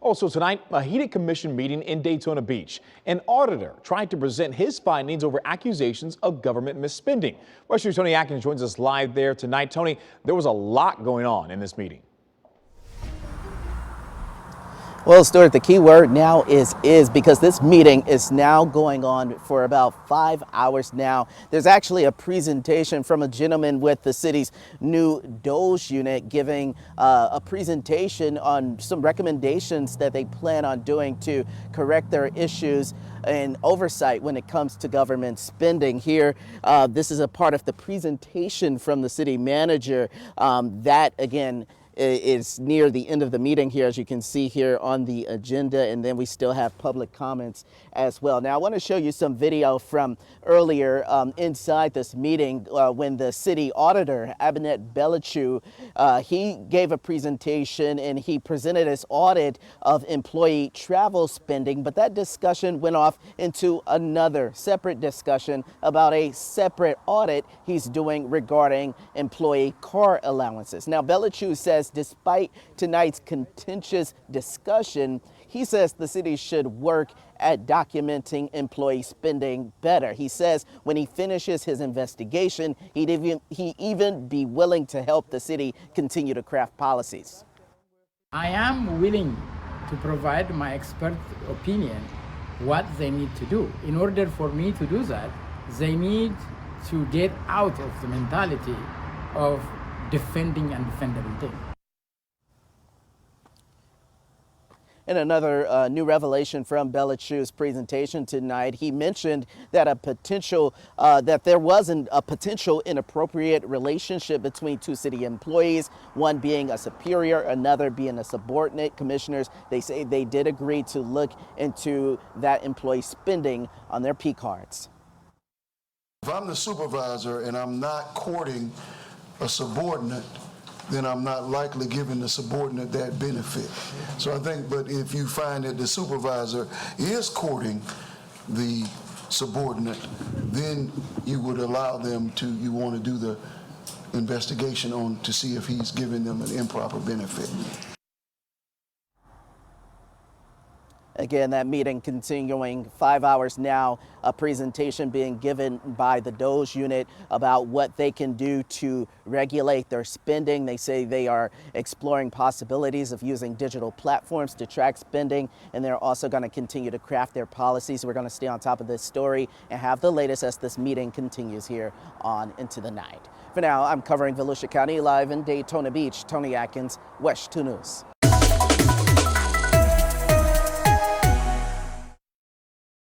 Also tonight, a heated commission meeting in Daytona Beach. An auditor tried to present his findings over accusations of government misspending. West News' Tony Atkins joins us live there tonight. Tony, there was a lot going on in this meeting. Well, Stuart, the key word now is because this meeting is now going on for about 5 hours now. There's actually a presentation from a gentleman with the city's new DOGE unit giving a presentation on some recommendations that they plan on doing to correct their issues and oversight when it comes to government spending here. This is a part of the presentation from the city manager that, again, is near the end of the meeting here, as you can see here on the agenda, and then we still have public comments as well. Now, I want to show you some video from earlier inside this meeting when the city auditor, Abinette Belichou, he gave a presentation and he presented his audit of employee travel spending, but that discussion went off into another separate discussion about a separate audit he's doing regarding employee car allowances. Now, Belichou says despite tonight's contentious discussion, he says the city should work at documenting employee spending better. He says when he finishes his investigation, he'd even be willing to help the city continue to craft policies. I am willing to provide my expert opinion what they need to do. In order for me to do that, they need to get out of the mentality of defending undefendable things. And another new revelation from Belichou's presentation tonight, he mentioned that that there wasn't a potential inappropriate relationship between two city employees, one being a superior, another being a subordinate. Commissioners, they say they did agree to look into that employee spending on their P cards. If I'm the supervisor and I'm not courting a subordinate, then I'm not likely giving the subordinate that benefit. So I think, but if you find that the supervisor is courting the subordinate, then you would allow them to, you want to do the investigation on to see if he's giving them an improper benefit. Again, that meeting continuing 5 hours now, a presentation being given by the DOGE unit about what they can do to regulate their spending. They say they are exploring possibilities of using digital platforms to track spending, and they're also going to continue to craft their policies. We're going to stay on top of this story and have the latest as this meeting continues here on into the night. For now, I'm covering Volusia County live in Daytona Beach. Tony Atkins, WESH 2 News.